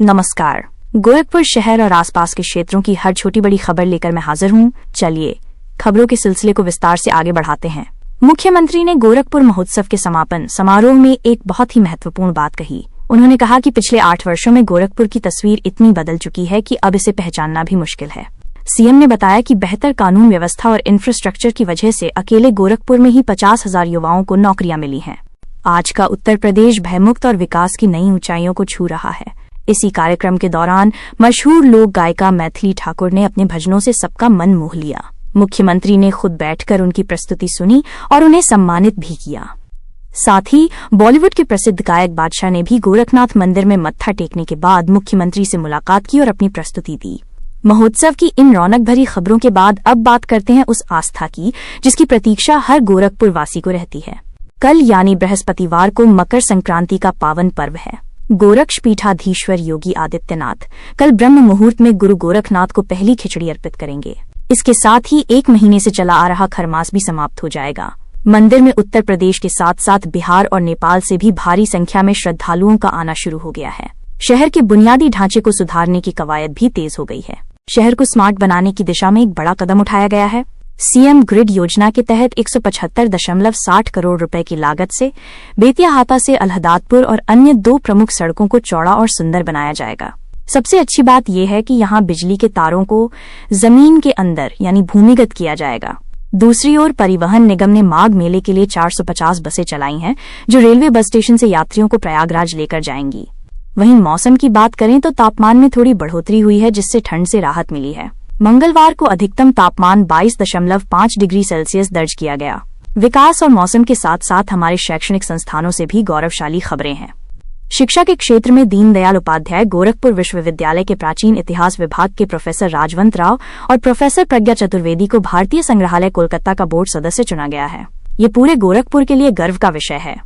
नमस्कार। गोरखपुर शहर और आसपास के क्षेत्रों की हर छोटी बड़ी खबर लेकर मैं हाजिर हूँ। चलिए खबरों के सिलसिले को विस्तार से आगे बढ़ाते हैं। मुख्यमंत्री ने गोरखपुर महोत्सव के समापन समारोह में एक बहुत ही महत्वपूर्ण बात कही। उन्होंने कहा कि पिछले 8 वर्षों में गोरखपुर की तस्वीर इतनी बदल चुकी है कि अब इसे पहचानना भी मुश्किल है। सीएम ने बताया कि बेहतर कानून व्यवस्था और इंफ्रास्ट्रक्चर की वजह से अकेले गोरखपुर में ही 50,000 युवाओं को नौकरियां मिली हैं। आज का उत्तर प्रदेश भयमुक्त और विकास की नई ऊंचाइयों को छू रहा है। इसी कार्यक्रम के दौरान मशहूर लोक गायिका मैथिली ठाकुर ने अपने भजनों से सबका मन मोह लिया। मुख्यमंत्री ने खुद बैठकर उनकी प्रस्तुति सुनी और उन्हें सम्मानित भी किया। साथ ही बॉलीवुड के प्रसिद्ध गायक बादशाह ने भी गोरखनाथ मंदिर में मत्था टेकने के बाद मुख्यमंत्री से मुलाकात की और अपनी प्रस्तुति दी। महोत्सव की इन रौनक भरी खबरों के बाद अब बात करते हैं उस आस्था की जिसकी प्रतीक्षा हर गोरखपुर वासी को रहती है। कल यानी बृहस्पतिवार को मकर संक्रांति का पावन पर्व है। गोरक्ष पीठाधीश्वर योगी आदित्यनाथ कल ब्रह्म मुहूर्त में गुरु गोरखनाथ को पहली खिचड़ी अर्पित करेंगे। इसके साथ ही 1 महीने से चला आ रहा खरमास भी समाप्त हो जाएगा। मंदिर में उत्तर प्रदेश के साथ साथ बिहार और नेपाल से भी भारी संख्या में श्रद्धालुओं का आना शुरू हो गया है। शहर के बुनियादी ढांचे को सुधारने की कवायद भी तेज हो गई है। शहर को स्मार्ट बनाने की दिशा में एक बड़ा कदम उठाया गया है। सीएम ग्रिड योजना के तहत 175.60 करोड़ रुपए की लागत से बेतियाहाता से अलहदादपुर और अन्य 2 प्रमुख सड़कों को चौड़ा और सुंदर बनाया जाएगा। सबसे अच्छी बात यह है कि यहां बिजली के तारों को जमीन के अंदर यानी भूमिगत किया जाएगा। दूसरी ओर परिवहन निगम ने माघ मेले के लिए 450 बसें चलाई हैं जो रेलवे बस स्टेशन से यात्रियों को प्रयागराज लेकर जाएंगी। वहीं मौसम की बात करें तो तापमान में थोड़ी बढ़ोतरी हुई है जिससे ठंड से राहत मिली है। मंगलवार को अधिकतम तापमान 22.5 डिग्री सेल्सियस दर्ज किया गया। विकास और मौसम के साथ साथ हमारे शैक्षणिक संस्थानों से भी गौरवशाली खबरें हैं। शिक्षा के क्षेत्र में दीनदयाल उपाध्याय गोरखपुर विश्वविद्यालय के प्राचीन इतिहास विभाग के प्रोफेसर राजवंत राव और प्रोफेसर प्रज्ञा चतुर्वेदी को भारतीय संग्रहालय कोलकाता का बोर्ड सदस्य चुना गया है। ये पूरे गोरखपुर के लिए गर्व का विषय है।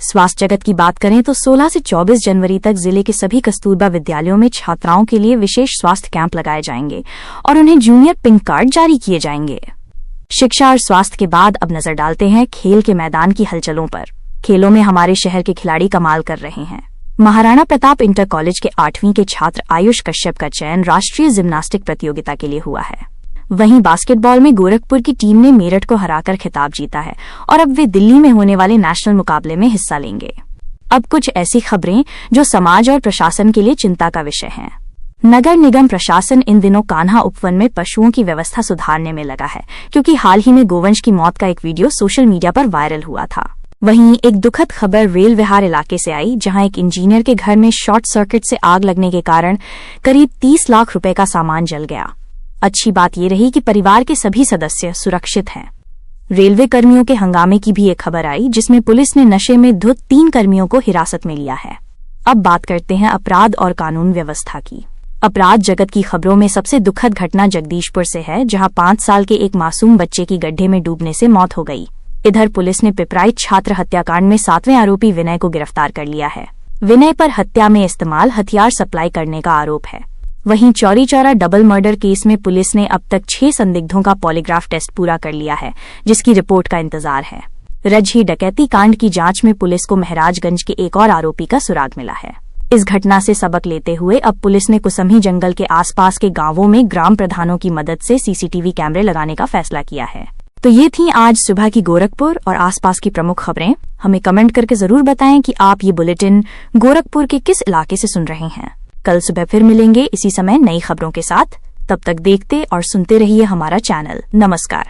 स्वास्थ्य जगत की बात करें तो 16 से 24 जनवरी तक जिले के सभी कस्तूरबा विद्यालयों में छात्राओं के लिए विशेष स्वास्थ्य कैंप लगाए जाएंगे और उन्हें जूनियर पिंक कार्ड जारी किए जाएंगे। शिक्षा और स्वास्थ्य के बाद अब नजर डालते हैं खेल के मैदान की हलचलों पर। खेलों में हमारे शहर के खिलाड़ी कमाल कर रहे हैं। महाराणा प्रताप इंटर कॉलेज के 8वीं के छात्र आयुष कश्यप का चयन राष्ट्रीय जिम्नास्टिक प्रतियोगिता के लिए हुआ है। वहीं बास्केटबॉल में गोरखपुर की टीम ने मेरठ को हराकर खिताब जीता है और अब वे दिल्ली में होने वाले नेशनल मुकाबले में हिस्सा लेंगे। अब कुछ ऐसी खबरें जो समाज और प्रशासन के लिए चिंता का विषय हैं। नगर निगम प्रशासन इन दिनों कान्हा उपवन में पशुओं की व्यवस्था सुधारने में लगा है क्योंकि हाल ही में गोवंश की मौत का एक वीडियो सोशल मीडिया पर वायरल हुआ था। वहीं एक दुखद खबर रेल विहार इलाके से आई जहां एक इंजीनियर के घर में शॉर्ट सर्किट से आग लगने के कारण करीब 30 लाख रुपए का सामान जल गया। अच्छी बात यह रही कि परिवार के सभी सदस्य सुरक्षित हैं। रेलवे कर्मियों के हंगामे की भी एक खबर आई जिसमें पुलिस ने नशे में धुत 3 कर्मियों को हिरासत में लिया है। अब बात करते हैं अपराध और कानून व्यवस्था की। अपराध जगत की खबरों में सबसे दुखद घटना जगदीशपुर से है जहां 5 साल के एक मासूम बच्चे की गड्ढे में डूबने से मौत हो गई। इधर पुलिस ने पिपराइच छात्र हत्याकांड में 7वें आरोपी विनय को गिरफ्तार कर लिया है। विनय पर हत्या में इस्तेमाल हथियार सप्लाई करने का आरोप है। वहीं Chauri Chaura double murder case में पुलिस ने अब तक 6 संदिग्धों का पॉलीग्राफ टेस्ट पूरा कर लिया है जिसकी रिपोर्ट का इंतजार है। रजही डकैती कांड की जांच में पुलिस को महराजगंज के एक और आरोपी का सुराग मिला है। इस घटना से सबक लेते हुए अब पुलिस ने कुसमी जंगल के आसपास के गांवों में ग्राम प्रधानों की मदद से सीसीटीवी कैमरे लगाने का फैसला किया है। तो ये थी आज सुबह की गोरखपुर और आसपास की प्रमुख खबरें। हमें कमेंट करके जरूर बताएं कि आप ये बुलेटिन गोरखपुर के किस इलाके से सुन रहे हैं। कल सुबह फिर मिलेंगे इसी समय नई खबरों के साथ। तब तक देखते और सुनते रहिए हमारा चैनल। नमस्कार।